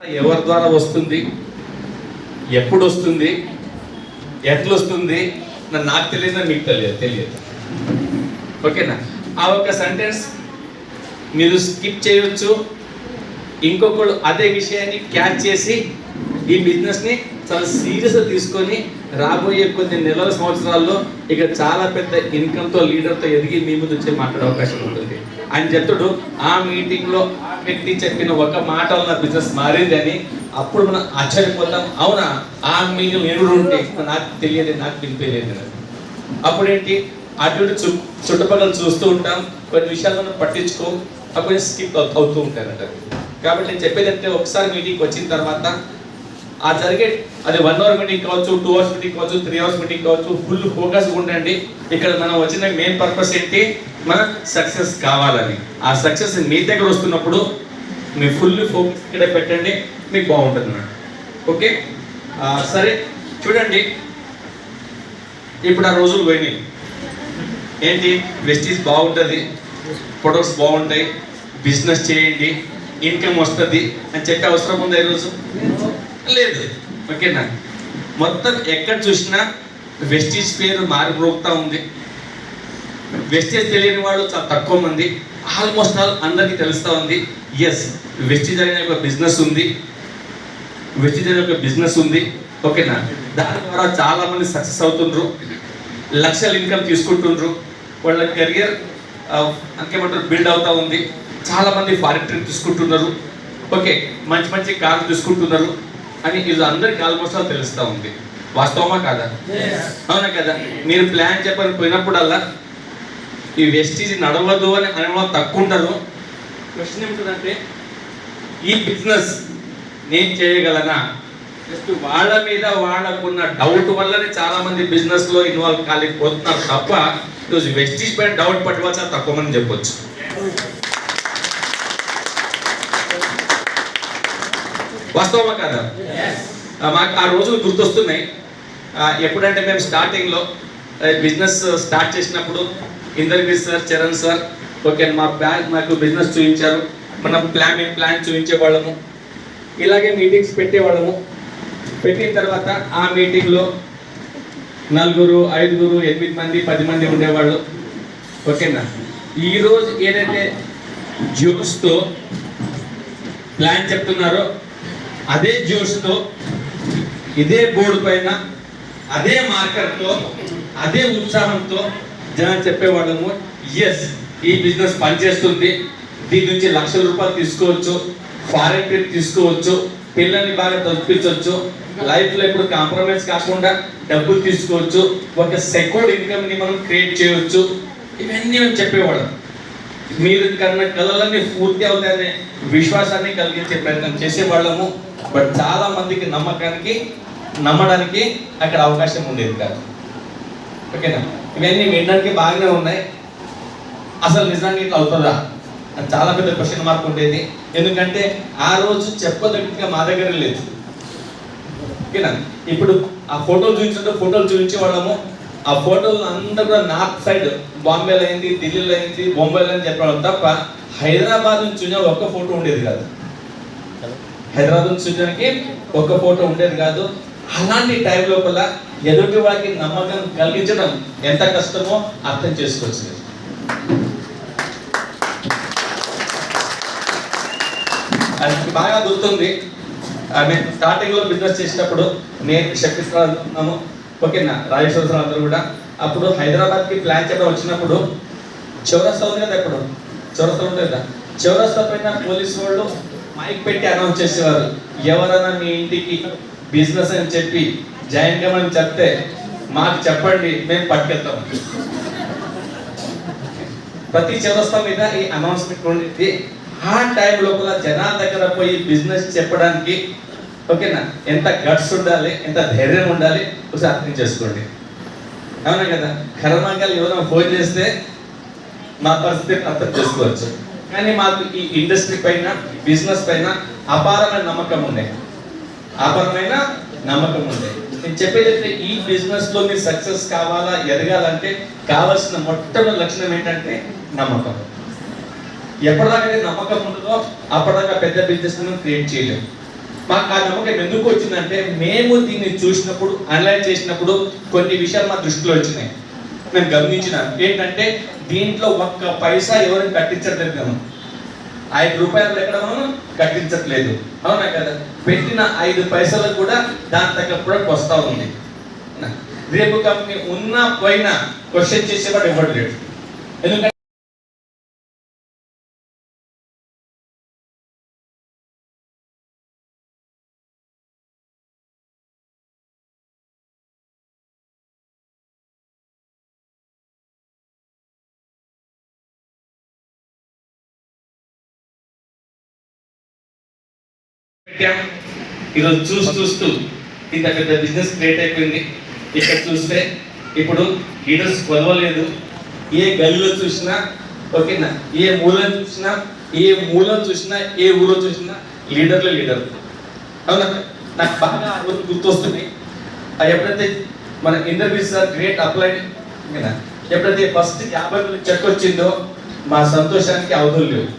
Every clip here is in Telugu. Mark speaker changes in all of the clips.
Speaker 1: ఎవరి ద్వారా వస్తుంది, ఎప్పుడు వస్తుంది, ఎట్లా వస్తుంది నాకు తెలియదు, మీకు తెలియదు. ఓకేనా? ఆ ఒక్క సెంటెన్స్ మీరు స్కిప్ చేయవచ్చు. ఇంకొకళ్ళు అదే విషయాన్ని క్యాచ్ చేసి ఈ బిజినెస్ని చాలా సీరియస్గా తీసుకొని రాబోయే కొన్ని నెలల సంవత్సరాల్లో ఇక చాలా పెద్ద ఇన్కమ్తో లీడర్తో ఎదిగి మీ ముందు వచ్చి మాట్లాడే అవకాశం ఉంటుంది. ఆయన చెప్తాడు, ఆ మీటింగ్లో ఆ వ్యక్తి చెప్పిన ఒక మాట వల్ల బిజినెస్ మారిందని. అప్పుడు మనం ఆశ్చర్యపోతాం, అవునా ఆ మీటింగ్ నేను ఉంటే నాకు తెలియదు, నాకు వినిపించలేదు. అప్పుడేంటి అటు చుట్టుపక్కల చూస్తూ ఉంటాం, కొన్ని విషయాలు మనం పట్టించుకో, అప్పుడు స్కిప్ అవుతూ ఉంటారంట. కాబట్టి నేను చెప్పేది అంటే, ఒకసారి మీటింగ్కి వచ్చిన తర్వాత ఆ జరిగే అది 1 అవర్ మీటింగ్ కావచ్చు, 2 అవర్స్ మీటింగ్ కావచ్చు, 3 అవర్స్ మీటింగ్ కావచ్చు, ఫుల్ ఫోకస్ ఉండండి. ఇక్కడ మనం వచ్చిన మెయిన్ పర్పస్ ఏంటి, మన సక్సెస్ కావాలని. ఆ సక్సెస్ మీ దగ్గర వస్తున్నప్పుడు మీ ఫుల్ ఫోకస్ ఇక్కడే పెట్టండి, మీకు బాగుంటుంది అన్నమాట. ఓకే, సరే చూడండి, ఇప్పుడు ఆ రోజులు పోయినాయి. ఏంటి, వెస్టీజ్ బాగుంటుంది, ప్రొడక్ట్స్ బాగుంటాయి, బిజినెస్ చేయండి, ఇన్కమ్ వస్తుంది అని చెప్పే అవసరం ఉంది ఈరోజు? లేదు. ఓకేనా? మొత్తం ఎక్కడ చూసినా వెస్టీజ్ పేరు మారిపోతా ఉంది. వెస్టీజ్ తెలియని వాళ్ళు చాలా తక్కువ మంది, ఆల్మోస్ట్ ఆల్ అందరికీ తెలుస్తూ ఉంది. ఎస్, వెస్టీజ్ అనే ఒక బిజినెస్ ఉంది, వెస్టీజ్ అనే ఒక బిజినెస్ ఉంది. ఓకేనా? దాని ద్వారా చాలా మంది సక్సెస్ అవుతుండ్రు, లక్షల ఇన్కమ్ తీసుకుంటుండ్రు, వాళ్ళ కెరియర్ అంకేమంటారు బిల్డ్ అవుతూ ఉంది. చాలా మంది ఫారిన్ ట్రిప్ తీసుకుంటున్నారు, ఓకే, మంచి మంచి కార్లు తీసుకుంటున్నారు అని ఇది అందరికి ఆల్మోస్ట్ ఆల్ తెలుస్తూ ఉంది. వాస్తవమా కాదా? అవునా కదా? మీరు ప్లాన్ చెప్పని పోయినప్పుడల్లా ఈ వెస్టీజ్ నడవదు అని అనేవాళ్ళు తక్కువ ఉంటారు. క్వశ్చన్ ఏమిటంటే, ఈ బిజినెస్ నేను చేయగలనా? జస్ట్ వాళ్ళ మీద వాళ్ళకున్న డౌట్ వల్లనే చాలా మంది బిజినెస్లో ఇన్వాల్వ్ కాలేకపోతున్నారు తప్ప ఈరోజు వెస్టీజ్ పైన డౌట్ పట్టుకోవచ్చు తక్కువ మంది చెప్పొచ్చు. వాస్తవమా కదా? మాకు ఆ రోజులు గుర్తొస్తున్నాయి. ఎప్పుడంటే మేము స్టార్టింగ్లో బిజినెస్ స్టార్ట్ చేసినప్పుడు ఇందర్వి సార్, చరణ్ సార్, ఓకే, మాకు బిజినెస్ చూపించారు. మనం ప్లాన్ చూపించేవాళ్ళము, ఇలాగే మీటింగ్స్ పెట్టేవాళ్ళము. పెట్టిన తర్వాత ఆ మీటింగ్లో 4, 5, 8 మంది, 10 మంది ఉండేవాళ్ళు. ఓకేనా? ఈరోజు ఏదైతే జోష్తో ప్లాన్ చెప్తున్నారో అదే జోష్తో, ఇదే బోర్డు పైన, అదే మార్కర్తో, అదే ఉత్సాహంతో జనం చెప్పేవాళ్ళము, ఎస్ ఈ బిజినెస్ పనిచేస్తుంది, దీని నుంచి లక్షల రూపాయలు తీసుకోవచ్చు, ఫారెన్ ట్రిప్ తీసుకోవచ్చు, పిల్లల్ని బాగా చదివించవచ్చు, లైఫ్లో ఇప్పుడు కాంప్రమైజ్ కాకుండా డబ్బులు తీసుకోవచ్చు, ఒక సెక్యూర్డ్ ఇన్కమ్ని మనం క్రియేట్ చేయవచ్చు. ఇవన్నీ మేము చెప్పేవాళ్ళం. మీరు కన్నా కళలన్నీ పూర్తి అవుతాయనే విశ్వాసాన్ని కలిగించే ప్రయత్నం చేసేవాళ్ళము. బట్ చాలా మందికి నమ్మడానికి అక్కడ అవకాశం ఉండేది కాదు. ఓకేనా? ఇవన్నీ వినడానికి బాగానే ఉన్నాయి, అసలు నిజంగా ఇట్లా అవుతుందా అని చాలా పెద్ద క్వశ్చన్ మార్క్ ఉండేది. ఎందుకంటే ఆ రోజు చెప్పదగ్గర మా దగ్గర లేదు. ఓకేనా? ఇప్పుడు ఆ ఫోటోలు చూపించే వాళ్ళము. ఆ ఫోటోలు అందరూ కూడా నార్త్ సైడ్, బాంబేలో అయింది, ఢిల్లీలో అయింది, బొంబాయిలో అని చెప్పడం తప్ప హైదరాబాద్ నుంచి చూసిన ఒక్క ఫోటో ఉండేది కాదు. హైదరాబాద్ నుంచి చూడడానికి ఒక్క ఫోటో ఉండేది కాదు. అలాంటి టైం లోపల ఎదుటి వారికి నమ్మకం కలిగించడం ఎంత కష్టమో అర్థం చేసుకోవచ్చు. అది బాగా గుర్తుంది. మేము స్టార్టింగ్లో బిజినెస్ చేసినప్పుడు నేను శక్తిస్తున్నాను, ఓకేనా, రాజేశ్వర అందరూ కూడా అప్పుడు హైదరాబాద్కి ప్లాన్ చెప్పడం వచ్చినప్పుడు చౌరస్తా ఉంది కదా, ఎప్పుడు చౌరస్తా ఉంటుంది కదా, చౌరస్తా పైన పోలీసు వాళ్ళు మైక్ పెట్టి అనౌన్స్ చేసేవారు, ఎవరైనా మీ ఇంటికి బిజినెస్ అని చెప్పి జాయిన్ కమని చెప్తే మాకు చెప్పండి, మేము పట్టుకెళ్తాం. ప్రతి చౌరస్తా మీద ఈ అనౌన్స్మెంట్ ఉండేది. ఆ టైం లోపల జనాల దగ్గర పోయి బిజినెస్ చెప్పడానికి, ఓకేనా, ఎంత గట్స్ ఉండాలి, ఎంత ధైర్యం ఉండాలి ఒకసారి అర్థం చేసుకోండి. అవునా కదా? కర్మాంగాలు ఎవరైనా ఫోన్ చేస్తే మా పరిస్థితి అర్థం చేసుకోవచ్చు. కానీ మాకు ఈ ఇండస్ట్రీ పైన, బిజినెస్ పైన అపారమైన నమ్మకం ఉంది. నేను చెప్పేది, ఈ బిజినెస్లో మీరు సక్సెస్ కావాలా, ఎదగాలంటే కావాల్సిన మొట్టమొదటి లక్షణం ఏంటంటే నమ్మకం. ఎప్పటిదాకా నమ్మకం ఉంటుందో అప్పటిదాకా పెద్ద బిజినెస్ క్రియేట్ చేయలేము. మాకు ఆ నమ్మకం ఎందుకు వచ్చిందంటే మేము దీన్ని చూసినప్పుడు అనలైజ్ చేసినప్పుడు కొన్ని విషయాలు మా దృష్టిలో వచ్చినాయి. నేను గమనించినాను ఏంటంటే దీంట్లో ఒక్క పైసా ఎవరిని కట్టించట్లేదు. మనం 5 రూపాయలు ఎక్కడ మనం కట్టించట్లేదు, అవునా కదా? పెట్టిన 5 పైసలకు కూడా దాని తగ్గ ప్రొడక్ట్ వస్తూ ఉంది. రేపు కంపెనీ ఉన్నా పోయినా క్వశ్చన్ చేసేవాడు ఎవరు లేడు. ఎందుకంటే ఈరోజు చూస్తూ ఇంత పెద్ద బిజినెస్ క్రియేట్ అయిపోయింది. ఇక్కడ చూస్తే ఇప్పుడు లీడర్స్ కొలవలేదు. ఏ గల్లీలో చూసినా, ఓకేనా, ఏ మూలలో చూసినా ఏ ఊళ్ళో చూసినా లీడర్ అవునా? నాకు బాగా గుర్తొస్తున్నాయి. ఎప్పుడైతే మన ఇంటర్వ్యూ సార్ గ్రేట్ అప్లైడ్, ఓకేనా, ఎప్పుడైతే ఫస్ట్ 50 చెక్ వచ్చిందో మా సంతోషానికి అవధులు లేవు.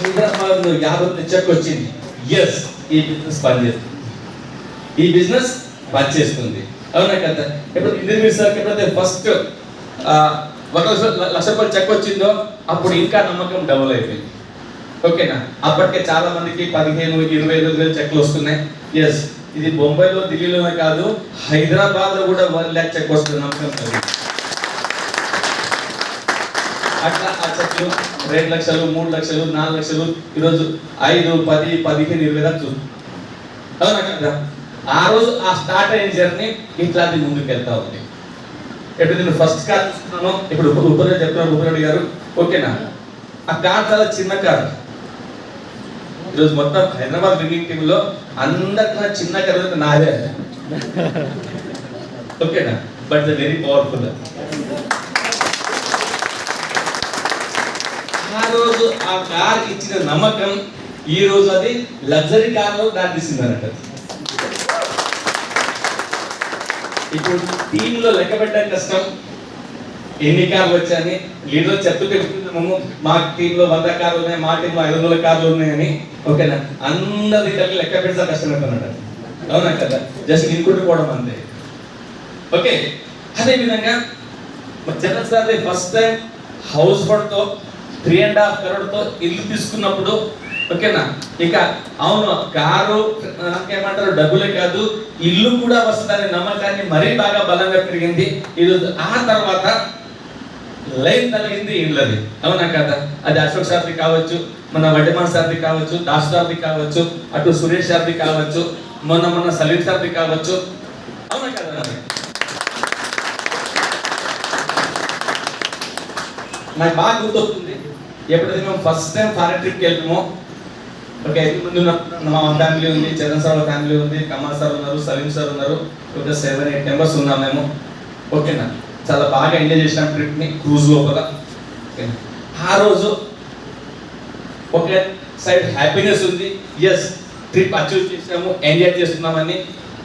Speaker 1: హైదరాబాద్ లో 50 చెక్ వచ్చింది. ఎస్, ఈ బిజినెస్ పనిచేస్తుంది, అవునా కదా? ఇప్పుడు ఇంటర్వ్యూ సార్ ఎప్పుడైతే ఫస్ట్ 1,00,000 రూపాయలు చెక్ వచ్చిందో అప్పుడు ఇంకా నమ్మకం డబుల్ అయిపోయింది, ఓకేనా? అప్పటికే చాలా మందికి 15-20,000 చెక్లు వస్తున్నాయి. ఎస్, ఇది బొంబాయిలో ఢిల్లీలోనే కాదు, హైదరాబాద్ లో కూడా 1 lakh చెక్ వస్తుంది. నమ్మకం కలిగి అట్లా ఆ చెక్లు 2 లక్షలు, 3 లక్షలు, 4 లక్షలు, ఈరోజు 5, 10, 15, 20 దాకా చూస్తుంది, అవునా కదా? ఆ రోజు ఆ స్టార్ట్ అయిన జర్నీ ఇట్లాంటి ముందుకు వెళ్తా ఉంది. ఇప్పుడు నేను ఫస్ట్ కార్ చూస్తున్నాను, ఇప్పుడు ఉపరి చెప్తున్నాను ఉపరెడ్డి గారు, ఓకేనా? ఆ కార్ చాలా చిన్న కార్. ఈరోజు మొత్తం హైదరాబాద్ విన్నింగ్ టీమ్ లో అందరికన్నా చిన్న కార్ నాదే, ఓకేనా? But the very powerful. ఆ రోజు ఆ కార్ ఇచ్చిన నమ్మకం ఈ రోజు అది లగ్జరీ కార్ లో దాటిస్తుంది అన్నట్టు. ఇప్పుడు టీంలో లెక్క పెట్టడం కష్టం, ఎన్ని కార్లు వచ్చాయని. లీడర్ చెప్తుంటే మా టీంలో 100 కార్లు ఉన్నాయి, మా టీంలో 500 కార్లు ఉన్నాయని, ఓకేనా? అందరి కలిసి లెక్క పెడితే కష్టం అంటున్నాడు, అవునా కదా? జస్ట్ ఇంకుట్టు పోవడం అంతే, ఓకే. అదే విధంగా Jagan sir first time house బోర్డ్తో 3.5 crore ఇల్లు తీసుకున్నప్పుడు, ఓకేనా, ఇక అవును కారు ఏమంటారు డబ్బులే కాదు ఇల్లు కూడా వస్తుందనే నమ్మకాన్ని మరీ బాగా బలంగా పెరిగింది. ఈరోజు ఆ తర్వాత లైన్ తగిలింది ఇళ్ళది, అవునా కదా? అది అశోక్ సార్ది కావచ్చు, మన వడ్డమాన్ సార్ది కావచ్చు, దాస్ సార్ది కావచ్చు, అటు సురేష్ సార్ది కావచ్చు, మొన్న సలీం సార్ది కావచ్చు, అవునా కదా? నాకు బాగా గుర్తొస్తుంది ఎప్పుడైతే మేము ఫస్ట్ టైం ఫారెన్ ట్రిప్కి వెళ్తామో, ఓకే, ముందు మా ఫ్యామిలీ ఉంది, చరణ్ సార్ ఫ్యామిలీ ఉంది, కమల్ సార్ ఉన్నారు, సలీం సార్ ఉన్నారు, ఒక 7-8 members ఉన్నాం మేము, ఓకేనా? చాలా బాగా ఎంజాయ్ చేసినాం ట్రిప్ని క్రూజ్ లోపల. ఆ రోజు ఒక సైడ్ హ్యాపీనెస్ ఉంది, ఎస్ ట్రిప్ అచీవ్ చేసాము, ఎంజాయ్ చేస్తున్నామని.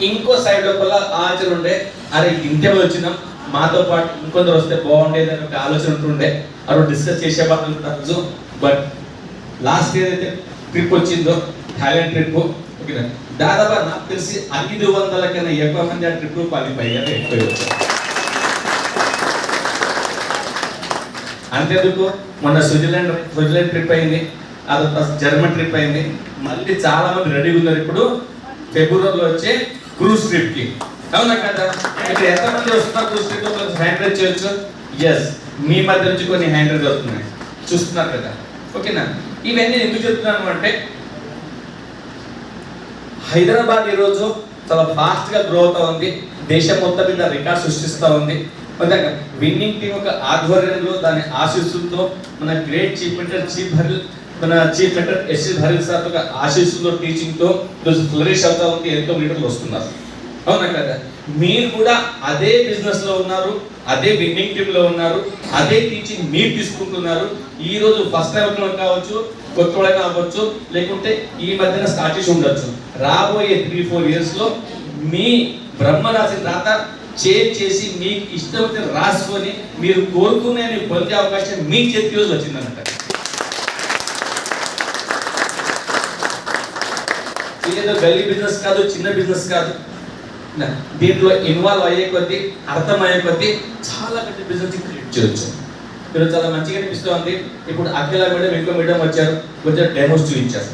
Speaker 1: ఇంకో సైడ్ లోపల ఆలోచన ఉండే, అరే ఇంతే వచ్చినాం, మాతో పాటు ఇంకొందరు వస్తే బాగుండేది అని ఒక ఆలోచన ఉంటుండే. ఆ రోజు డిస్కస్ చేసేవాళ్ళు. బట్ లాస్ట్ ఏదైతే ట్రిప్ వచ్చిందో థాయిలాండ్ ట్రిప్, ఓకేనా, దాదాపు నాకు తెలిసి 500 కన్నా ఎక్కువ మంది ఆ ట్రిప్ క్వాలిఫై అయ్యారు, ఎక్కువ వచ్చారు. అంతేందుకు మొన్న స్విట్జర్లాండ్ ట్రిప్ అయింది, అది జర్మన్ ట్రిప్ అయింది, మళ్ళీ చాలా మంది రెడీగా ఉన్నారు ఇప్పుడు ఫిబ్రవరిలో వచ్చే క్రూజ్ ట్రిప్ కి, అవునా కదా? ఇక్కడ ఎంతమంది వస్తున్నారు క్రూజ్ ట్రిప్? హ్యాండ్ రైజ్ చేయొచ్చు. ఎస్, మీ మధ్య నుంచి కొన్ని హ్యాండ్ రైజ్ వస్తున్నాయి, చూస్తున్నారు కదా, ఓకేనా? ఇవన్నీ ఎందుకు చెప్తున్నాను అంటే హైదరాబాద్ ఈరోజు చాలా ఫాస్ట్ గా గ్రో అవుతా ఉంది, దేశం మొత్తం మీద రికార్డ్ సృష్టిస్తూ ఉంది. విన్నింగ్ టీం యొక్క ఆధ్వర్యంలో దాని ఆశీస్సులతో మన great chief mentor S Haril sir యొక్క ఆశీస్సులతో టీచింగ్ తో ఈరోజు ఫ్లరిష్ అవుతా ఉంది, ఎంతో లీడర్లు వస్తున్నారు, అవునా కదా? మీరు కూడా అదే బిజినెస్ లో ఉన్నారు, అదే విన్నింగ్ టీమ్ లో ఉన్నారు, అదే టీచింగ్ మీరు తీసుకుంటున్నారు. ఈ రోజు ఫస్ట్ టైం కావచ్చు, కొత్త వాళ్ళైనా అవ్వచ్చు, లేకుంటే ఈ మధ్యన స్టార్ట్ చేసి ఉండొచ్చు. రాబోయే 3-4 years లో మీ బ్రహ్మ రాసిన రాత చేంజ్ చేసి మీకు ఇష్టమైతే రాసుకొని మీరు కోరుకునే పొందే అవకాశం మీ చేతికి రోజు వచ్చిందన్నమాట. ఇదేదో గల్లీ బిజినెస్ కాదు, చిన్న బిజినెస్ కాదు. దీంట్లో ఇన్వాల్వ్ అయ్యే కొద్దీ, అర్థమయ్యే కొద్దీ చాలా పెద్ద బిజినెస్ క్రియేట్ చేయొచ్చు. మీరు చాలా మంచిగా అనిపిస్తుంది. ఇప్పుడు అఖిల మేడం, ఇంకో మేడం వచ్చారు, కొంచెం డెమోస్ చూపించారు.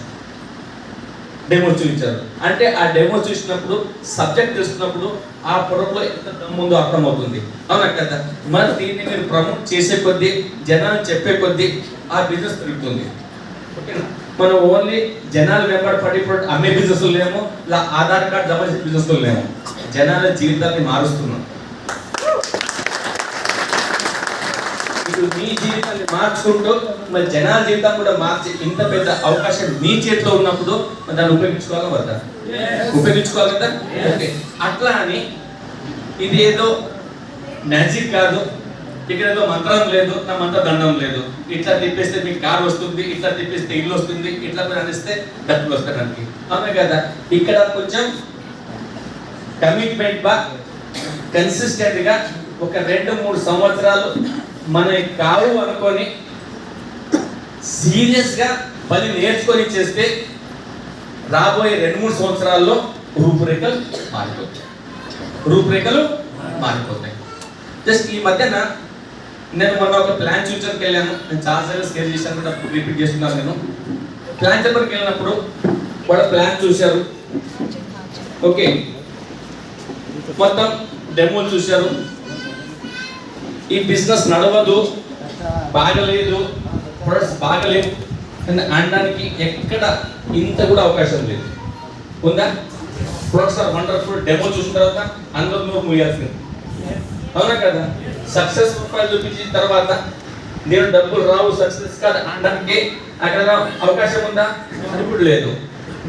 Speaker 1: అంటే ఆ డెమోస్ చూసినప్పుడు, సబ్జెక్ట్ తెలుసుకున్నప్పుడు ఆ ప్రొడక్ట్లో ఎంత దమ్ముందో అర్థమవుతుంది. అవునా కదా? మరి దీన్ని మీరు ప్రమోట్ చేసే కొద్దీ, జనాలు చెప్పే కొద్దీ ఆ బిజినెస్ పెరుగుతుంది. ఓకేనా? మనం ఓన్లీ జనాలు వెంబడి ప్రొడక్ట్ అమ్మే బిజినెస్ లేమో, ఇలా ఆధార్ కార్డు జమ చేసే బిజినెస్ లేమో, జనాల జీవితాన్ని మారుస్తున్నాం. మీ జీవితాన్ని మార్చుకుంటూ మరి జనాల జీవితం కూడా మార్చి ఇంత పెద్ద అవకాశం మీ చేతిలో ఉన్నప్పుడు దాన్ని ఉపయోగించుకోవాలా వద్దా? ఉపయోగించుకోవాలి కదా. ఓకే, అట్లా అని ఇది ఏదో మ్యాజిక్ కాదు, ఇక్కడ ఏదో మంత్రం లేదు, నా మంత్ర దండం లేదు. ఇట్లా తిప్పేస్తే మీకు కారు వస్తుంది, ఇట్లా తిప్పేస్తే ఇల్లు వస్తుంది, ఇట్లా అనిస్తే డబ్బులు వస్తాడానికి. అవునా కదా? ఇక్కడ కొంచెం కమిట్మెంట్ బా కన్సిస్టెంట్ గా ఒక 2-3 సంవత్సరాలు మనకి కావు అనుకొని సీరియస్ గా పని నేర్చుకొని చేస్తే రాబోయే 2-3 సంవత్సరాల్లో రూపురేఖలు మారిపోతాయి. జస్ట్ ఈ మధ్యన నేను మొన్న ఒక ప్లాన్ చూచర్కి వెళ్ళాను. నేను చాలాసార్లు స్కేర్ చేశాను కూడా, రిపీట్ చేస్తున్నాను. నేను ప్లాన్ చెప్పర్కి వెళ్ళినప్పుడు వాళ్ళ ప్లాన్ చూశారు. ఓకే, మొత్తం డెమోలు చూశారు. ఈ బిజినెస్ నడవదు, బాగలేదు, ప్రొడక్ట్స్ బాగలేవు అని అనడానికి ఎక్కడ ఇంత కూడా అవకాశం లేదు. ఉందా? ప్రొడక్ట్స్ ఆర్ వండర్ఫుల్, డెమో చూసిన తర్వాత అందరూ నోరు మూయాల్సింది. అవునా కదా? సక్సెస్ ప్రొఫైల్ చూపించిన తర్వాత నేను డబ్బులు రావు, సక్సెస్ కాదు అనడానికి అక్కడ అవకాశం ఉందా? అది కూడా లేదు.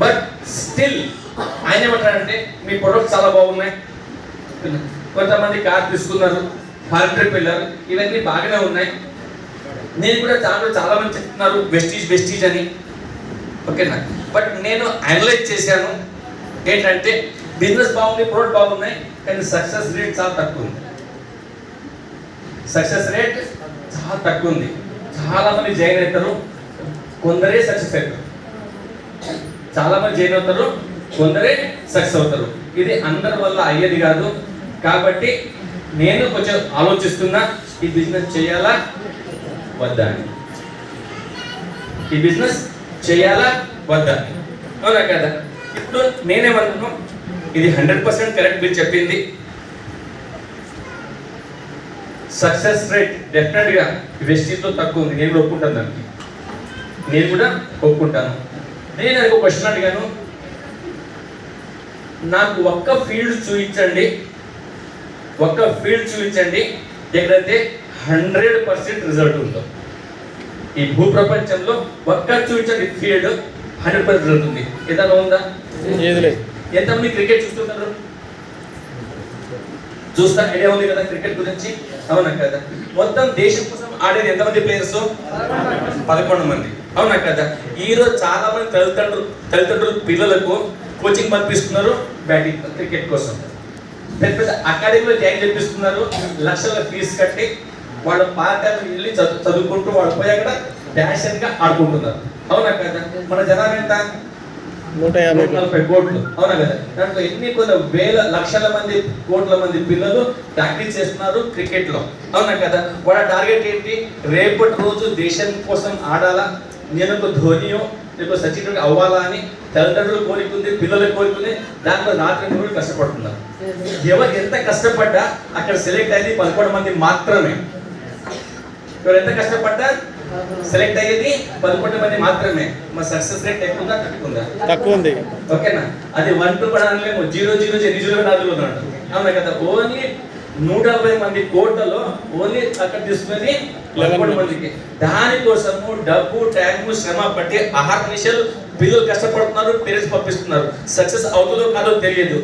Speaker 1: బట్ స్టిల్ ఆయన ఏమంటారంటే మీ ప్రొడక్ట్స్ చాలా బాగున్నాయి, కొంతమంది కార్ తీసుకున్నారు, ఫారెన్ ట్రిప్ వెళ్ళారు, ఇవన్నీ బాగానే ఉన్నాయి. నేను కూడా చాలా మంది చెప్తున్నారు వెస్టీజ్ అని. ఓకేనా? బట్ నేను అనలైజ్ చేశాను ఏంటంటే బిజినెస్ బాగుంది, ప్రొడక్ట్ బాగున్నాయి, కానీ సక్సెస్ రేట్ చాలా తక్కువ ఉంది. చాలా మంది జాయిన్ అవుతారు, కొందరే సక్సెస్ అవుతారు. కొందరే సక్సెస్ అవుతారు. ఇది అందరి వల్ల అయ్యేది కాదు. కాబట్టి నేను కొంచెం ఆలోచిస్తున్నా, ఈ బిజినెస్ చేయాలా వద్దా అని. అవునా కదా? ఇప్పుడు నేనేమనుకున్నాను, ఇది 100% కరెక్ట్ మీరు చెప్పింది. సక్సెస్ రేట్ డెఫినెట్ గా వెస్టీజ్ లో తక్కువ ఉంది. నేను కూడా ఒప్పుకుంటాను. నేను ఒక క్వశ్చన్ అడిగాను, నాకు ఒక్క ఫీల్డ్ చూపించండి ఎక్కడైతే 100% రిజల్ట్ ఉందో. ఈ భూ ప్రపంచంలో ఒక్క చూపించండి ఫీల్డ్ 100% రిజల్ట్ ఉంది. ఏదైనా ఉందా? ఎంతమంది క్రికెట్ చూస్తుంటారు? చూస్తా, ఐడియా ఉంది కదా క్రికెట్ గురించి. అవునా కదా? మొత్తం దేశం కోసం ఆడేది ఎంతమంది ప్లేయర్స్? 11 మంది. అవునా కదా? ఈరోజు చాలా మంది తల్లిదండ్రులు పిల్లలకు కోచింగ్ పంపిస్తున్నారు బ్యాటింగ్, క్రికెట్ కోసం. పెద్ద పెద్ద అకాడమీలో జాయిన్ చేపిస్తున్నారు, లక్షల ఫీజు కట్టి. వాళ్ళు పాఠాలు వెళ్ళి చదువుకుంటూ వాళ్ళు పోయి అక్కడ ప్యాషన్ గా ఆడుకుంటున్నారు. అవునా కదా? మన జనాభా ఎంత? 140 కోట్లు. అవునా కదా? దాంట్లో కొన్ని వేల లక్షల మంది, కోట్ల మంది పిల్లలు ప్రాక్టీస్ చేస్తున్నారు క్రికెట్ లో. అవునా కదా? వాళ్ళ టార్గెట్ ఏంటి? రేపటి రోజు దేశం కోసం ఆడాలా, నేను ఒక ధోనియో లేకపోతే సచిన్ అవ్వాలా అని తల్లిదండ్రులు కోరుకుంది, పిల్లలు కోరుకుంది. దాంట్లో రాత్రి కూడా కష్టపడుతున్నారు. ఎవరు ఎంత కష్టపడ్డా అక్కడ సెలెక్ట్ అయ్యేది 11 మంది మాత్రమే. ఎవరు ఎంత కష్టపడ్డా సెలెక్ట్ అయ్యేది 11 మంది మాత్రమే. మా సక్సెస్ రేట్ ఎక్కువ తక్కువ ఉంది. ఓకేనా? అది 1-2 కూడా అనలేము, 0-0 ఎన్ని 0 4 ఉన్నాడు. అవునా కదా? ఓన్లీ 140 మంది కోట్లలో ఓన్లీ అక్కడ తీసుకుని 11 మందికి. దానికోసము డబ్బు, టైము, శ్రమ పట్టి అహర్నిశలు పిల్లలు కష్టపడుతున్నారు, పేరెంట్స్ పంపిస్తున్నారు. సక్సెస్ అవుతుందో కాదో తెలియదు.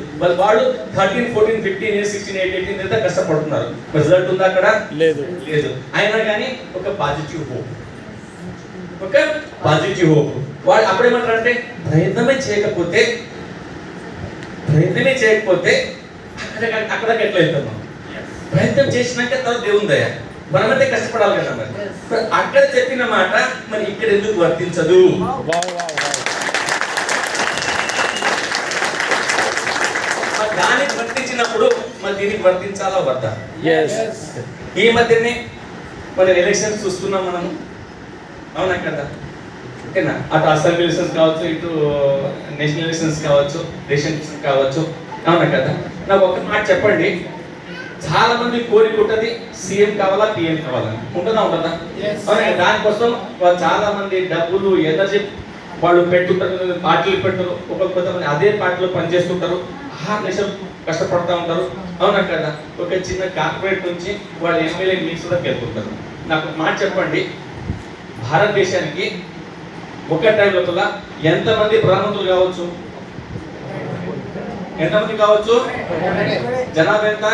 Speaker 1: వాళ్ళు 13, 14, 15 years, 16, 18 years కష్టపడుతున్నారు. రిజల్ట్ ఉందా అక్కడ? లేదు. అయినా కానీ ఒక పాజిటివ్ హోప్. వాళ్ళు అప్పుడేమంటారంటే ప్రయత్నమే చేయకపోతే అక్కడ ఎట్లా వెళ్తున్నాం? ప్రయత్నం చేసినాక తర్వాత దేవుని దయ, మనమైతే కష్టపడాలి కదా. మరి అక్కడ చెప్పిన మాట మరి ఇక్కడ ఎందుకు వర్తించదు? దానికి వర్తించినప్పుడు మరి దీనికి వర్తించాలా వద్దా? ఈ మధ్యనే మన ఎలక్షన్స్ చూస్తున్నాం మనము, అవునా కదా? ఓకేనా? అటు అసెంబ్లీ ఎలక్షన్స్ కావచ్చు, ఇటు నేషనల్ ఎలక్షన్స్ కావచ్చు, దేశం కావచ్చు, అవునా కదా? నాకు ఒక మాట చెప్పండి, చాలా మంది కోరిక ఉంటుంది సీఎం కావాలా, పిఎం కావాలా, ఉంటుందా? అవునా? దానికోసం చాలా మంది డబ్బులు ఎనర్జీ వాళ్ళు పెట్టుకుంటారు, పార్టీలు పెట్టరు, కొంతమంది అదే పార్టీలో పనిచేస్తుంటారు, 6 లక్షలు కష్టపడతా ఉంటారు, అవునా కదా? ఒక చిన్న కార్పొరేట్ నుంచి వాళ్ళు ఎమ్మెల్యే మీట్స్ కూడా వెళ్తుంటారు. నాకు మాట చెప్పండి, భారతదేశానికి ఒక టైం లోపల ఎంతమంది ప్రధానమంత్రులు కావచ్చు? ఎంతమంది కావచ్చు? జనాభా ఎంత?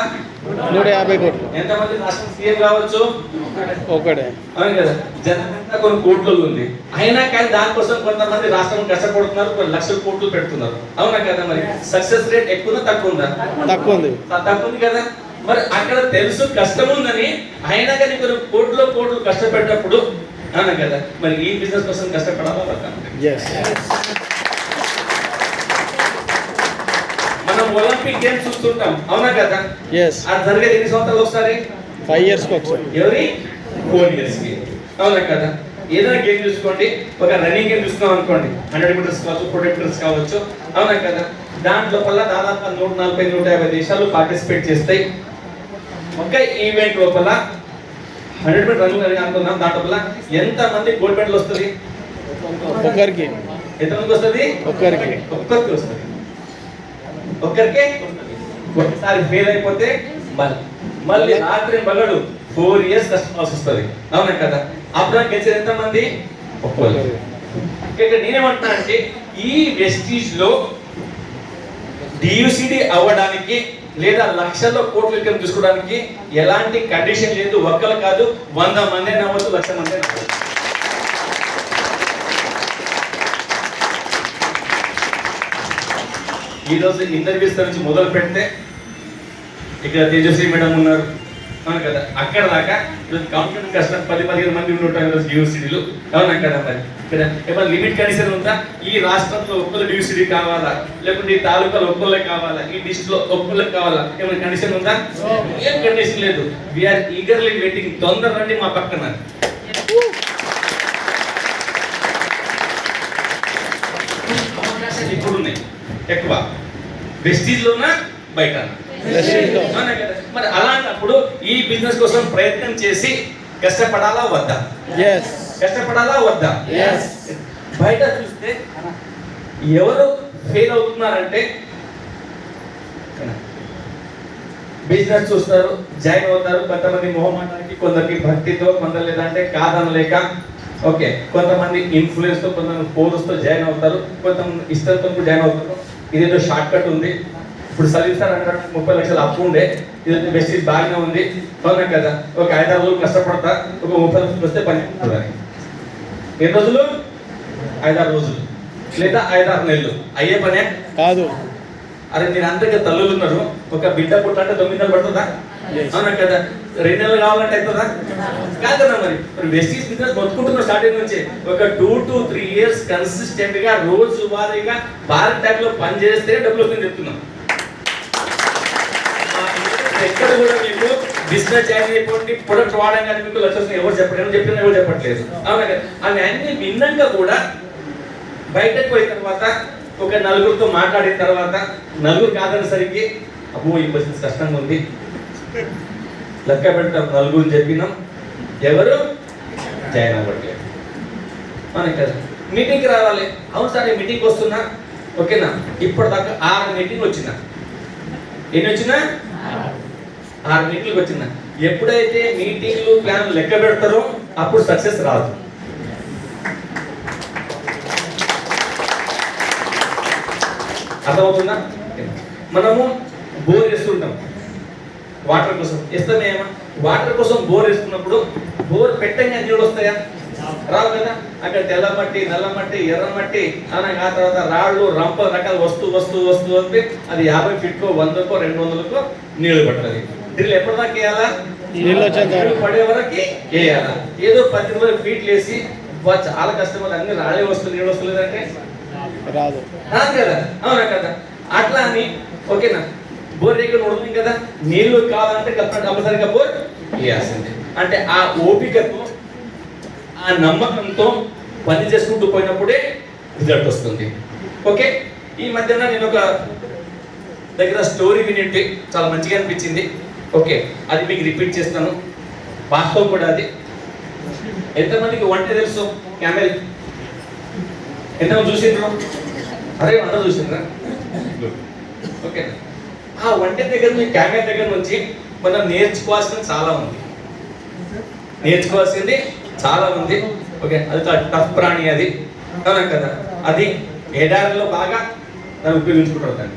Speaker 2: 150 కోట్లు.
Speaker 1: ఎంతమంది రాష్ట్రం సీఎం కావచ్చు?
Speaker 2: ఒకటే.
Speaker 1: అవును కదా? జనాభా ఎంత? కొన్ని కోట్లు ఉంది. అయినా కానీ దానికోసం కొంతమంది రాష్ట్రం కష్టపడుతున్నారు, కొన్ని లక్షల కోట్లు పెడుతున్నారు, అవునా కదా? మరి సక్సెస్ రేట్ ఎక్కువ తక్కువ ఉందా?
Speaker 2: తక్కువ
Speaker 1: ఉంది కదా? మరి అక్కడ తెలుసు కష్టం ఉందని, అయినా కానీ కొన్ని కోట్లు కష్టపెట్టినప్పుడు, అవునా కదా? మరి ఈ బిజినెస్ కోసం కష్టపడాలా వద్దా? మనం ఒలింపిక్ గేమ్స్ చూస్తుంటాం, అవునా కదా? అది జరిగేది ఎన్ని సంవత్సరాలు ఒకసారి?
Speaker 2: 5 years ఒకసారి.
Speaker 1: ఎవరి? 4 years కి, అవునా కదా? ఏదైనా గేమ్ చూసుకోండి, ఒక రన్నింగ్ గేమ్ చూసుకున్నాం అనుకోండి, 100 మీటర్స్ కావచ్చు, 400 మీటర్స్ కావచ్చు, అవునా కదా? దాంట్లో దాదాపు 140-150 దేశాలు పార్టిసిపేట్ చేస్తాయి. ఒక ఈవెంట్ లోపల 100 మీటర్ రన్నింగ్ అనుకున్నాం, దాంట్లో ఎంత మంది గోల్డ్ మెడల్ వస్తుంది?
Speaker 2: ఒకరికి.
Speaker 1: ఎంతమందికి వస్తుంది? ఒక్కరికి వస్తుంది. ఒక్కరికే. ఒకసారి ఫెయిల్ అయిపోతే మళ్ళీ రాత్రి మగడు 4 years కష్టపడాల్సి వస్తుంది, అవునా కదా? అప్పుడు గెలిచేది ఎంతమంది? ఒక్కరు. ఇక్కడ నేనేమంటున్నా అంటే, ఈ వెస్టీజ్ లో డియూసిడి అవ్వడానికి లేదా లక్షల్లో కోట్ల విక్రయం తీసుకోవడానికి ఎలాంటి కండిషన్ లేదు. ఒక్కరు కాదు, 100 మంది అవ్వచ్చు, 1,00,000 మంది అవ్వచ్చు. ఈరోజు ఇంటర్వ్యూస్ నుంచి మొదలు పెడితే ఇక్కడ తేజస్వి మేడం ఉన్నారు, అవును కదా? అక్కడ దాకా కంప్యూటర్ కష్టం 10-15 మంది ఉంటారు ఈరోజు డియూసిడీలు, అవునా కదా? మరి ఇక్కడ ఏమైనా లిమిట్ కండిషన్ ఉందా? ఈ రాష్ట్రంలో ఒక్కరు డియూసిడీ కావాలా, లేకుంటే ఈ తాలూకాలో ఒక్కళ్ళే కావాలా, ఈ డిస్ట్రిక్ట్ లో ఒక్కళ్ళకి కావాలా? ఏమైనా కండిషన్ ఉందా? ఏం కండిషన్ లేదు. We are eagerly waiting. తొందర రండి మా పక్కన. అవకాశాలు ఇప్పుడు ఉన్నాయి ఎక్కువ, వెస్టీజ్ లోనా బయట, మరి అలాంటప్పుడు ఈ బిజినెస్ కోసం ప్రయత్నం చేసి కష్టపడాలా వద్దా? కష్టపడాలా వద్దా? బయట చూస్తే ఎవరు ఫెయిల్ అవుతున్నారంటే, బిజినెస్ చూస్తారు, జాయిన్ అవుతారు, కొంతమంది మొహమాటానికి, కొందరికి భక్తితో, కొందరు లేదంటే కాదనలేక, ఓకే, కొంతమంది ఇన్ఫ్లుయెన్స్ తో, కొంతమంది ఫోర్స్ తో జాయిన్ అవుతారు, కొంతమంది ఇష్టంతో జాయిన్ అవుతారు. ఇదేదో షార్ట్ కట్ ఉంది, ఇప్పుడు సలీం సార్ అంటే 30 లక్షలు అప్పు ఉండే, ఇది వెస్టీజ్ బాగానే ఉంది, అవునా కదా? ఒక 5-6 రోజులు కష్టపడతా, ఒక 30 లక్షలు వస్తే పని అవుతుంది. ఎన్ని రోజులు? 5-6 రోజులు లేదా 5-6 నెలలు అయ్యే పనే
Speaker 2: కాదు.
Speaker 1: అరే మీరు అందరికీ తల్లులు ఉన్నారు, ఒక బిడ్డ పుట్టాలంటే 9 నెలలు పడుతుందా? అవునా కదా? 2 నెలలు కావాలంటే అవుతుందా? కాదు కదా? మరి వెస్టీజ్ బిజినెస్ మొత్తుకుంటున్నాం స్టార్టింగ్ నుంచి. ఒక 2 to 3 years కన్సిస్టెంట్ గా రోజు వారీగా భారత్ ట్యాగ్ లో పని చేస్తే డబ్బులు వస్తుంది చెప్తున్నాం. ఎక్కడ కూడా మీకు బిజినెస్ జాయిన్ అయిపోండి, ప్రొడక్ట్ వాడగానే మీకు లక్షలు ఎవరు చెప్పట్లేదు, అవునా కదా? అవి అన్ని విన్నాక కూడా బయటకు పోయిన తర్వాత ఒక నలుగురితో మాట్లాడిన తర్వాత నలుగురు కాదనేసరికి అబ్బో ఈ బిజినెస్ కష్టంగా ఉంది, లెక్క పెట్టాం, నలుగురు చెప్పినాం, ఎవరు జాయిన్ అవ్వట్లేదు, అవునా కదా? మీటింగ్కి రావాలి, అవును సార్ నేను మీటింగ్కి వస్తున్నా, ఓకేనా? ఇప్పటిదాకా 6 మీటింగ్ వచ్చినా. ఎన్ని వచ్చినా? 6 మీటింగ్లకు వచ్చిందా? ఎప్పుడైతే మీటింగ్లు ప్లాన్ లెక్క పెడతారో అప్పుడు సక్సెస్ రాదు. అర్థమవుతుందా? మనము బోర్ వేస్తుంటాం వాటర్ కోసం, ఇస్తామేమో వాటర్ కోసం బోర్ వేస్తున్నప్పుడు బోర్ పెట్టంగా నీళ్ళు వస్తాయా? రావు కదా? అక్కడ తెల్ల మట్టి, నల్ల మట్టి, ఎర్ర మట్టి, ఆ తర్వాత రాళ్ళు, రంప రకాల వస్తూ వస్తే అది 50 ఫీట్కో 100కో 200కో నీళ్లు పడుతుంది. డ్రిల్ ఎప్పటిదాకా వేయాలా? నీళ్ళు పడే వరకు వేయాలా? ఏదో 10-20 ఫీట్లు వేసి చాలా కష్టం, అన్ని రాళ్ళే వస్తుంది, నీళ్ళు వస్తలేదంటే రాదు కదా? అవునా కదా? అట్లా అని ఓకేనా? బోర్ రేకులు ఉడుతుంది కదా, నీళ్లు కావాలంటే కంపల్సరిగా బోర్ వేయాల్సిందే. అంటే ఆ ఓపికతో ఆ నమ్మకంతో పని చేసుకుంటూ పోయినప్పుడే రిజల్ట్ వస్తుంది. ఓకే, ఈ మధ్యన నేను ఒక దగ్గర స్టోరీ వినింటి చాలా మంచిగా అనిపించింది. ఓకే, అది మీకు రిపీట్ చేస్తాను. వాస్తవం కూడా అది. ఎంతమందికి వంట తెలుసు? క్యామెల్ ఎంతమంది చూసిండ్రు? అరే అందరూ చూసిండ్రా? ఓకే, ఆ వంట దగ్గర నుంచి క్యామెల్ దగ్గర నుంచి మనం నేర్చుకోవాల్సింది చాలా ఉంది. ఓకే, అది టఫ్ ప్రాణి అది, అవునా కదా? అది ఎడారిలో బాగా దాన్ని ఉపయోగించుకుంటారు దాన్ని,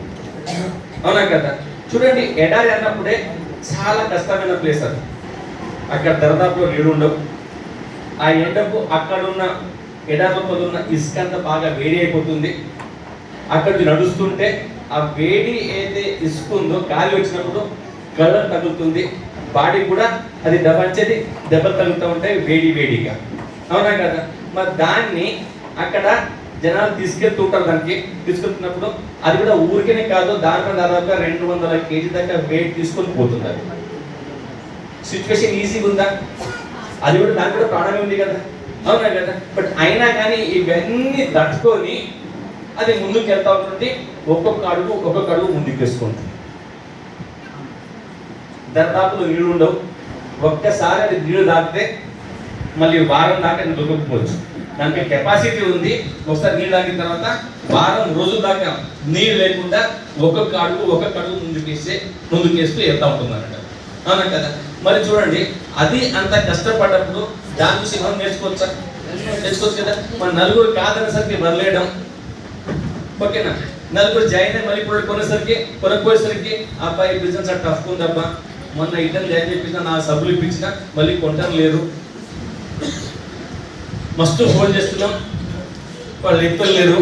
Speaker 1: అవునా కదా? చూడండి, ఎడారి అన్నప్పుడే చాలా కష్టమైన ప్లేస్ అది. అక్కడ దరదాపులో నీళ్ళు ఉండవు. ఆ ఎండకు అక్కడున్న ఎడారిలో ఉన్న ఇసుక అంతా బాగా వేడి అయిపోతుంది. అక్కడికి నడుస్తుంటే ఆ వేడి ఏదైతే ఇసుక ఉందో గాలి వచ్చినప్పుడు కళ్ళకు తగులుతుంది, బాడీ కూడా అది దబంచేది, దెబ్బలు తగులుతూ ఉంటాయి వేడిగా, అవునా కదా? మరి దాన్ని అక్కడ జనాలు తీసుకెళ్తుంటారు. దానికి తీసుకెళ్తున్నప్పుడు అది కూడా ఊరికేనే కాదు, దానిపై దాదాపుగా 200 kg దాకా వెయిట్ తీసుకొని పోతున్నారు. సిచ్యువేషన్ ఈజీగా ఉందా? అది కూడా దానికి కూడా ప్రాణమే ఉంది కదా, అవునా కదా? బట్ అయినా కానీ ఇవన్నీ తట్టుకొని అది ముందుకు వెళ్తా ఉంటుంది. ఒక్కొక్క అడుగు ముందుకు వేసుకుంటుంది. దర్దాపులో నీళ్ళు ఉండవు. ఒక్కసారి అది నీళ్ళు తాగితే మళ్ళీ వారం దాకా దొరకకపోవచ్చు. దానికి కెపాసిటీ ఉంది. ఒకసారి నీళ్ళు తాగిన తర్వాత వారం రోజుల దాకా నీళ్ళు లేకుండా ఒక్కొక్క అడుగు ముందుకేస్తూ వెళ్తా ఉంటుందన్నమాట, అవునా కదా? మరి చూడండి, అది అంత కష్టపడ్డప్పుడు దాని నుంచి మనం నేర్చుకోవచ్చు కదా. మన నలుగురు కాదనేసరికి వదిలేయడం, ఓకేనా? నలుగురు జాయిన్ అయ్యి మళ్ళీ కొనకపోయేసరికి అబ్బాయి బిజినెస్ ఆ టఫ్ ఉందబ్బా, మొన్న ఇద్దరు జాయిన్ చేయించిన నా సబ్బులు ఇప్పించిన మళ్ళీ కొంటారు లేరు, మస్తు ఫోన్ చేస్తున్నాం వాళ్ళు ఎత్తులు లేరు,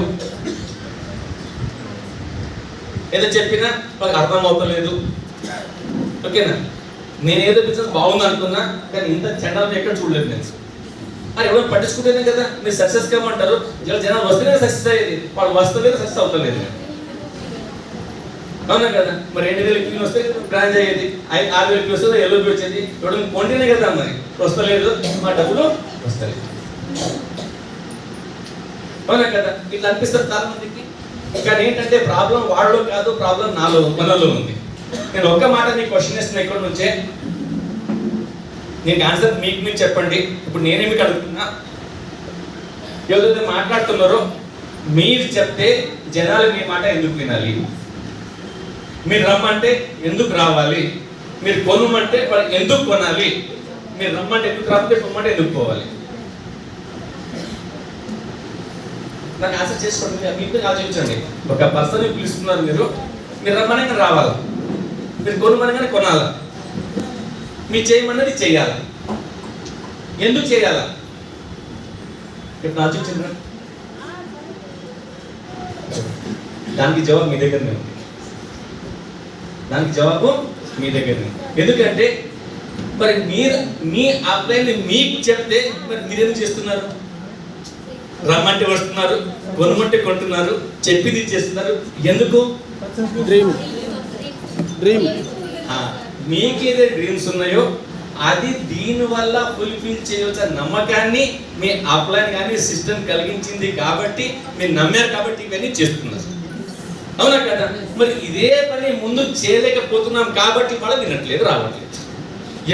Speaker 1: ఏదో చెప్పినా వాళ్ళకి అర్థం అవుతలేదు, ఓకేనా? నేను ఏదో బిజినెస్ బాగుంది అనుకున్నా, కానీ ఇంత చండాలం ఎక్కడ చూడలేదు నేను. అది ఎవరు పట్టించుకుంటేనే కదా మీరు సక్సెస్ కామంటారు. జనాలు వస్తేనే సక్సెస్ అయ్యేది, వాళ్ళు వస్తలేదు సక్సెస్ అవుతలేదు, అవునా కదా? మరి 2000 కిలో వస్తే బ్రాంచ్ అయ్యేది, 6000 కిలో వస్తే ఎల్లోకి వచ్చేది. ఇప్పుడు కొంటేనే కదా మరి వస్తలేదు, మా డబ్బులు వస్తలేదు, అవునా కదా? ఇట్లా అనిపిస్తారు చాలా మందికి. కానీ ఏంటంటే ప్రాబ్లం వాళ్ళలో కాదు, ప్రాబ్లం మనలో ఉంది. నేను ఒక్క మాట నీకు క్వశ్చన్ ఇస్తున్నా ఇక్కడ నుంచే, నేను ఆన్సర్ మీకు చెప్పండి. ఇప్పుడు నేనే మీకు అడుగుతున్నా, ఎవరైతే మాట్లాడుతున్నారో మీరు చెప్తే జనాలు మీ మాట ఎందుకు వినాలి? మీరు రమ్మంటే ఎందుకు రావాలి? మీరు కొనమంటే ఎందుకు కొనాలి? మీరు రమ్మంటే ఎందుకు రాకపోతే కొనమంటే ఎందుకు పోవాలి? నాకు ఆన్సర్ చేసుకోండి. మీకు ఆలోచించండి. ఒక పర్సన్ పిలుస్తున్నారు, మీరు రమ్మనగానే రావాలా? మీరు కొనమనగానే కొనాలా? మీరు చేయమన్నది చెయ్యాలా? ఎందుకు చేయాలా? ఇప్పుడు ఆలోచించండి. దానికి జవాబు మీ దగ్గరనే ఉంది. ఎందుకంటే మరి మీరు మీ అబ్బాయిని మీకు చెప్తే మరి మీరేం చేస్తున్నారు? రమ్మంటే వస్తున్నారు, కొనమంటే కొంటున్నారు, చెప్పింది చేస్తున్నారు. ఎందుకు?
Speaker 2: డ్రీమ్
Speaker 1: మీకేదే డ్రీమ్స్ ఉన్నాయో అది దీనివల్ల ఫుల్ఫిల్ చేయవచ్చే నమ్మకాన్ని మీ అప్లైన్ కానీ సిస్టమ్ కలిగించింది కాబట్టి మీరు నమ్మారు కాబట్టి ఇవన్నీ చేస్తున్నారు, అవునా కదా? మరి ఇదే పని ముందు చేయలేకపోతున్నాం కాబట్టి వాళ్ళు వినట్లేదు, రావట్లేదు.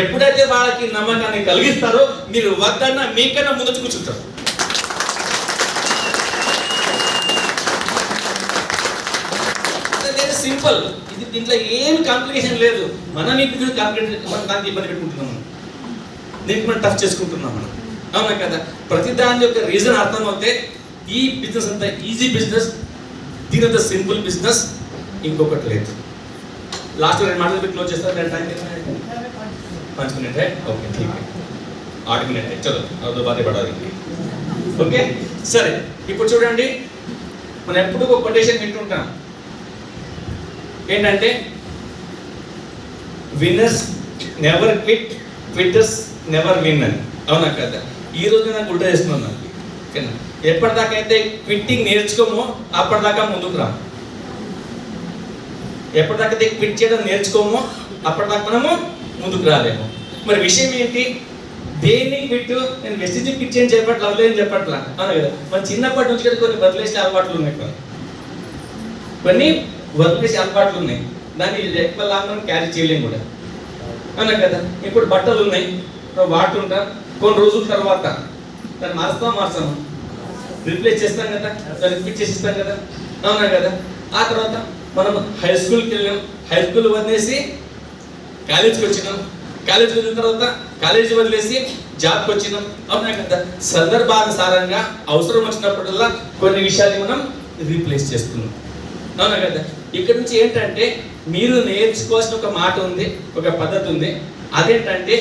Speaker 1: ఎప్పుడైతే వాళ్ళకి నమ్మకాన్ని కలిగిస్తారో మీరు వద్దన్నా మీకన్నా ముందు కూర్చుంటారు. సింపుల్. ఇది దీంట్లో ఏం కాంప్లికేషన్ లేదు. మనం ఇప్పుడు దానికి ఇబ్బంది పెట్టుకుంటున్నాం, దీనికి మనం టఫ్ చేసుకుంటున్నాం మనం, అవునా కదా? ప్రతి దాని యొక్క రీజన్ అర్థం అవుతే ఈ బిజినెస్ అంతా ఈజీ బిజినెస్, దీనంత సింపుల్ బిజినెస్ ఇంకొకటి లేదు. లాస్ట్ 2 మాటలు పెట్టి క్లోజ్ చేస్తారు. 5 मिनट है, ओके ठीक है, 8 मिनट है, चलो अब 2 बातें बढ़ा देंगे, ఓకే? సరే, ఇప్పుడు చూడండి, మనం ఎప్పుడు ఒక కొటేషన్ వింటుంటాం, ఏంటంటే winners never quit, quitters never win అని, అవునా కదా? ఈ రోజు నాకు ఉల్టా చేస్తున్నాను నాకు, ఓకేనా? ఎప్పటిదాకా అయితే క్విట్టింగ్ నేర్చుకోమో అప్పటిదాకా ముందుకు రా. ఎప్పటిదాకా క్విట్ చేయడం నేర్చుకోమో అప్పటిదాకా మనము ముందుకు రాలేము. మరి విషయం ఏంటి? దేన్ని క్విట్? నేను వెస్టిజ్ క్విట్ చేయని చెప్పట్లా, అవలేని చెప్పట్లా, అవునా కదా. మన చిన్నప్పటి నుంచి కదా కొన్ని వదిలేసే అలవాట్లు ఉన్నాయి, కొన్ని వదిలేసే అలవాట్లు ఉన్నాయి, దాన్ని ఎక్కువ లాంగ్ క్యారీ చేయలేము కూడా, అవునా కదా. ఇప్పుడు బట్టలు ఉన్నాయి, వాడుతుంటాం, కొన్ని రోజుల తర్వాత దాన్ని మార్చాము, రిప్లేస్ చేస్తాం కదా, దాన్ని క్విట్ చేసిస్తాం కదా, అవునా కదా. ఆ తర్వాత మనం హై స్కూల్కి వెళ్ళాం, హై స్కూల్ వదిలేసి కాలేజ్కి వచ్చినాం, కాలేజ్కి వచ్చిన తర్వాత కాలేజీ వదిలేసి జాబ్కి వచ్చినాం, అవునా కదా. సందర్భానుసారంగా అవసరం వచ్చినప్పుడల్లా కొన్ని విషయాన్ని మనం రీప్లేస్ చేస్తున్నాం, అవునా కదా. ఇక్కడ నుంచి ఏంటంటే మీరు నేర్చుకోవాల్సిన ఒక మాట ఉంది, ఒక పద్ధతి ఉంది. అదేంటంటే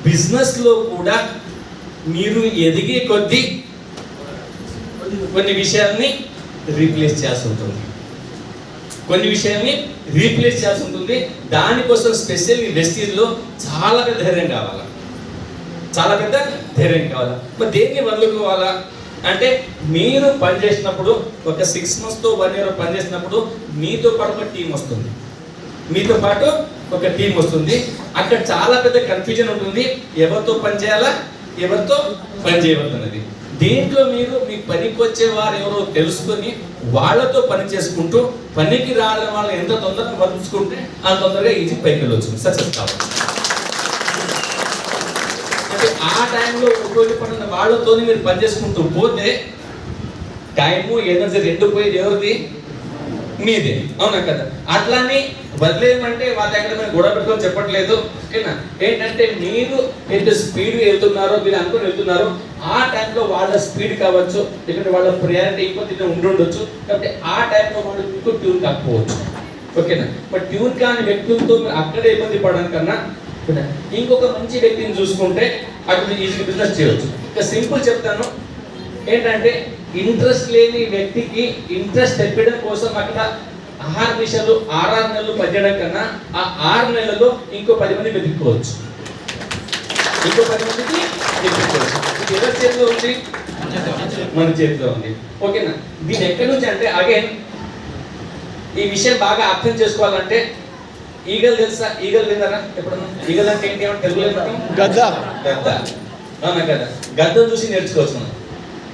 Speaker 1: బిజినెస్లో కూడా మీరు ఎదిగే కొద్దీ కొన్ని విషయాల్ని రీప్లేస్ చేయాల్సి ఉంటుంది, కొన్ని విషయాల్ని రీప్లేస్ చేయాల్సి ఉంటుంది. దానికోసం స్పెషల్ వెస్టీజ్లో చాలా పెద్ద ధైర్యం కావాలా, చాలా పెద్ద ధైర్యం కావాలా. మరి దేన్ని వదులుకోవాలా అంటే మీరు పనిచేసినప్పుడు ఒక 6 months to 1 year పనిచేసినప్పుడు మీతో పాటు ఒక టీం వస్తుంది, మీతో పాటు ఒక టీం వస్తుంది. అక్కడ చాలా పెద్ద కన్ఫ్యూజన్ ఉంటుంది, ఎవరితో పని చేయాలా, ఎవరితో పని చేయవద్దన్నది. దీంట్లో మీరు మీ పనికి వచ్చే వారు ఎవరో తెలుసుకొని వాళ్ళతో పని చేసుకుంటూ పనికి రాని వాళ్ళు ఎంత తొందరగా వర్తించుకుంటే అంత తొందరగా ఈజీ పైకి వెళ్ళొచ్చు, సక్సెస్ కావాలి. అంటే ఆ టైంలో ఉపయోగపడిన వాళ్ళతో మీరు పని చేసుకుంటూ పోతే టైము ఎనర్జీ రెండు పోయేది ఎవరిది? మీదే, అవునా కదా. అట్లానే వదిలేయమంటే వాళ్ళ దగ్గర మీరు గొడవ పెట్టుకొని చెప్పట్లేదు, ఓకేనా. ఏంటంటే మీరు ఎంత స్పీడ్ వెళ్తున్నారో మీరు అనుకుని వెళ్తున్నారో ఆ టైంలో వాళ్ళ స్పీడ్ కావచ్చు, లేకపోతే వాళ్ళ ప్రయారిటీ ఇంకొక ఉండుండొచ్చు, కాబట్టి ఆ టైంలో వాళ్ళు మీకు ట్యూన్ కాకపోవచ్చు, ఓకేనా. బట్ ట్యూన్ కాని వ్యక్తులతో మీరు అక్కడే ఇబ్బంది పడడం కన్నా ఇంకొక మంచి వ్యక్తిని చూసుకుంటే అక్కడ ఈజీగా బిజినెస్ చేయవచ్చు. ఇక సింపుల్ చెప్తాను ఏంటంటే ఇంట్రెస్ట్ లేని వ్యక్తికి ఇంట్రెస్ట్ తెప్పడం కోసం అక్కడ 6 నిమిషాలు 6 నెలలు పనిచేయడం కన్నా ఆ 6 నెలల్లో ఇంకో 10 మంది వెతుక్కోవచ్చు, ఇంకో 10 మందికి వెతుక్కోవచ్చు. ఇది ఎవరి చేతిలో ఉంది? మన చేతిలో ఉంది, ఓకేనా. దీని ఎక్కడి నుంచి అంటే అగైన్ ఈ విషయం బాగా అర్థం చేసుకోవాలంటే ఈగల్ తెలుసా? ఈగల్ విన్నారా ఎప్పుడన్నా? ఈగల్ అంటే ఏంటి అంటే తెలుగులో
Speaker 2: గద్ద,
Speaker 1: గద్ద, అవునా కదా. గద్దను చూసి నేర్చుకోవచ్చు మనం.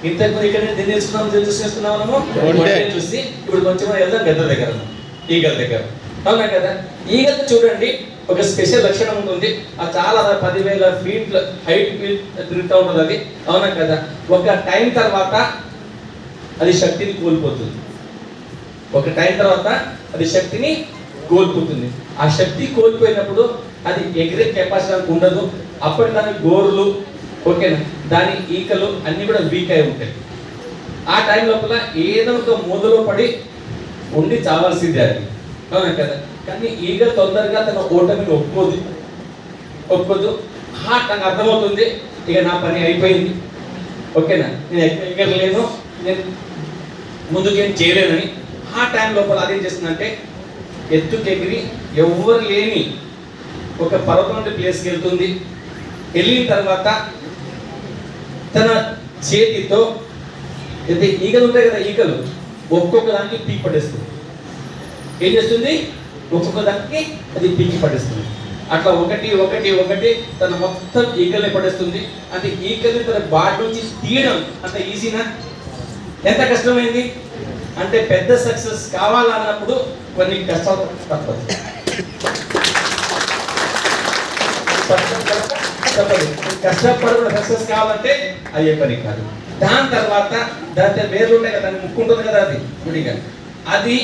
Speaker 1: ఇంతకు ఇక్కడ నేర్చుకున్నాం, చూసి నేర్చుకున్నాము చూసి. ఇప్పుడు కొంచెం వెళ్దాం గద్ద దగ్గర, ఈగల్ దగ్గర, అవునా కదా. ఈగల్ చూడండి ఒక స్పెషల్ లక్షణం ఉంటుంది, అది చాలా 10,000 feet హైట్ తిరుగుతూ ఉంటుంది అది, అవునా కదా. ఒక టైం తర్వాత అది శక్తిని కోల్పోతుంది, ఒక టైం తర్వాత అది శక్తిని కోల్పోతుంది. ఆ శక్తి కోల్పోయినప్పుడు అది ఎగిరే కెపాసిటీ ఉండదు. అప్పటి దాని గోర్లు, ఓకేనా, దాని ఈకలు అన్ని కూడా వీక్ అయి ఉంటాయి. ఆ టైం లోపల ఏదో ఒక మూదలో పడి ఉండి చావాల్సిందే అది, అవునా కదా. కానీ ఈగ తొందరగా తన ఓటమిని ఒప్పుకోదు. తనకు అర్థమవుతుంది ఇక నా పని అయిపోయింది, ఓకేనా, నేను ఎగరలేను, నేను ముందుకేం చేయలేనని. ఆ టైం లోపల అదేం చేస్తుందంటే ఎత్తుకెగిరి ఎవ్వరు లేని ఒక పర్వతం ప్లేస్కి వెళ్తుంది. వెళ్ళిన తర్వాత తన చేతితో అయితే ఈగలు ఉంటాయి కదా, ఈగలు ఒక్కొక్క దానికి పీకి పడేస్తుంది. ఏం చేస్తుంది? ఒక్కొక్క దానికి అది పీకి పడేస్తుంది. అట్లా ఒకటి తన మొత్తం ఈగల్ని పడేస్తుంది. అంటే ఈగల్ని తన బాడీ నుంచి తీయడం అంత ఈజీనా? ఎంత కష్టమైంది అంటే పెద్ద సక్సెస్ కావాలన్నప్పుడు కొన్ని కష్టాలు తప్పదు. కష్టపడి సక్సెస్ కావాలంటే అయ్యే పని కాదు. దాని తర్వాత దాంట్లో వేర్లు ఉంటాయి కదా, దాన్ని ముక్కుంటుంది కదా, అది విడిగా అది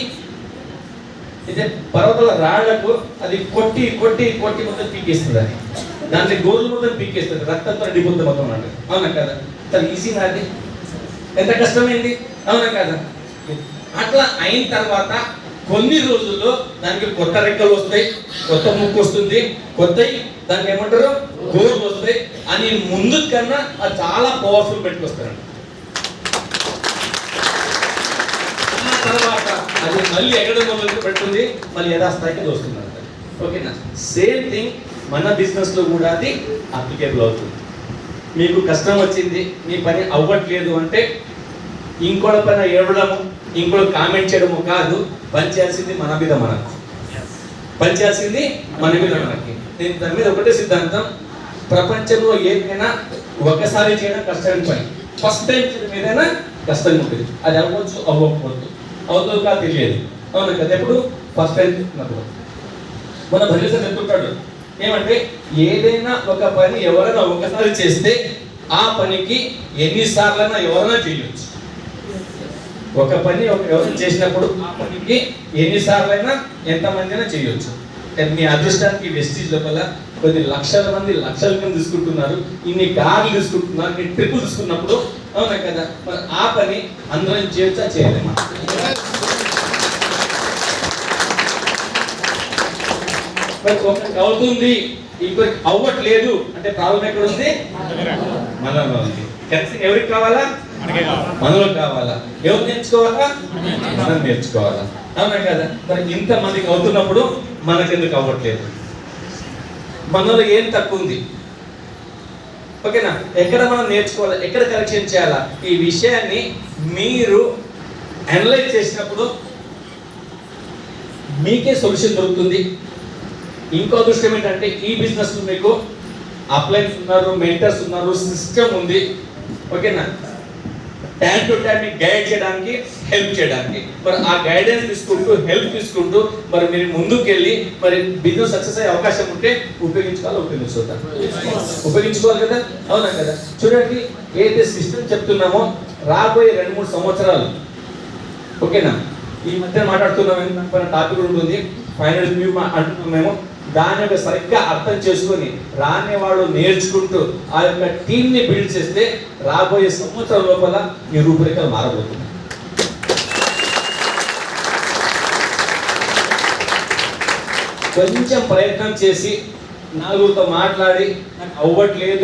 Speaker 1: ఇదే పర్వతాల రాళ్లకు అది కొట్టి మొత్తం పీకేస్తుంది. అది దాంట్లో గోర్లు మొత్తం పీకేస్తుంది, రక్తంతో నిండిపోతుంది మొత్తం అంటే, అవునా కదా. చాలా ఈజీగా అది ఎంత కష్టమైంది, అవునా కదా. అట్లా అయిన తర్వాత కొన్ని రోజుల్లో దానికి కొత్త రెక్కలు వస్తాయి, కొత్త ముక్కు వస్తుంది, కొత్తవి దానికి ఏమంటారు గోర్లు వస్తాయి అని ముందు కన్నా అది చాలా పవర్ఫుల్ పెట్టుకొస్తారండి. ఆ తర్వాత అది మళ్ళీ ఎక్కడ మొదలు పెడుతుంది, మళ్ళీ యథాస్థాయికి వస్తుందంట, ఓకేనా. సేమ్ థింగ్ మన బిజినెస్ లో కూడా అది అప్లికేబుల్ అవుతుంది. మీకు కష్టం వచ్చింది, మీ పని అవ్వట్లేదు అంటే ఇంకోటి పైన ఏడవడము, ఇంకోటి కామెంట్ చేయడము కాదు, పని చేయాల్సింది మన మీద మనకు. పనిచేయాల్సింది మన మీద మనకి. నేను దాని మీద ఒకటే సిద్ధాంతం, ప్రపంచంలో ఏదైనా ఒకసారి చేయడం కష్టమైన పని, ఫస్ట్ టైం చేయడం ఏదైనా కష్టంగా ఉంటుంది. అది అవ్వచ్చు అవ్వకపోవచ్చు, అవుతుందో కాదు తెలియదు. అవునా కదా? ఎప్పుడు ఫస్ట్ టైం చేస్తున్నప్పుడు మన భగవంతుడు చెప్తుంటాడు ఏమంటే, ఏదైనా ఒక పని ఎవరైనా ఒకసారి చేస్తే ఆ పనికి ఎన్నిసార్లైనా ఎవరైనా చేయొచ్చు. ఒక పని ఎవరైనా చేసినప్పుడు ఆ పనికి ఎన్నిసార్లైనా ఎంతమంది అయినా చేయొచ్చు. మీ అదృష్టానికి వెస్టీజ్ లోపల కొన్ని లక్షల మంది తీసుకుంటున్నారు, ఇన్ని కార్లు తీసుకుంటున్నారు, ఇన్ని ట్రిప్పులు తీసుకున్నప్పుడు, అవునా కదా? మరి ఆ పని అందరం చేయొచ్చా చేయలేమా? మరి ఒకరికి అవుతుంది ఇంకొకరికి అవ్వట్లేదు అంటే ప్రాబ్లం ఎక్కడ ఉంది? మనలో ఉంది. కరెక్షన్ ఎవరికి కావాలా? మనలో కావాలా? ఎవరు నేర్చుకోవాలా? మనం నేర్చుకోవాలా, అవునా కదా? మరి ఇంత మందికి అవుతున్నప్పుడు మనకెందుకు అవ్వట్లేదు? మనలో ఏం తక్కువ ఉంది? ఓకేనా? ఎక్కడ మనం నేర్చుకోవాలా, ఎక్కడ కరెక్షన్ చేయాలా? ఈ విషయాన్ని మీరు అనలైజ్ చేసినప్పుడు మీకే సొల్యూషన్ దొరుకుతుంది. ఇంకో అదృష్టం ఏంటంటే, ఈ బిజినెస్ మీకు అప్లైన్స్ ఉన్నారు, మెంటర్స్ ఉన్నారు, సిస్టమ్ ఉంది. ఓకేనా? టైం టు టైం మీకు గైడ్ చేయడానికి, హెల్ప్ చేయడానికి. మరి ఆ గైడెన్స్ తీసుకుంటూ, హెల్ప్ తీసుకుంటూ మరి మీరు ముందుకు వెళ్ళి మరి బిజినెస్ సక్సెస్ అయ్యే అవకాశం ఉంటే ఉపయోగించుకోవాలి కదా? అవునా కదా? చూడండి, ఏదైతే సిస్టమ్ చెప్తున్నామో రాబోయే 2-3 సంవత్సరాలు, ఓకేనా, ఈ మధ్య మాట్లాడుతున్నాం టాపిక్ ఉంటుంది, ఫైనల్ వ్యూ అంటున్నాం మేము. దాని యొక్క సరిగ్గా అర్థం చేసుకొని రాని వాళ్ళు నేర్చుకుంటూ ఆ యొక్క టీంని బిల్డ్ చేస్తే రాబోయే సంవత్సరం లోపల ఈ రూపురేఖలు మారబోతుంది. కొంచెం ప్రయత్నం చేసి నలుగురితో మాట్లాడి నాకు అవ్వట్లేదు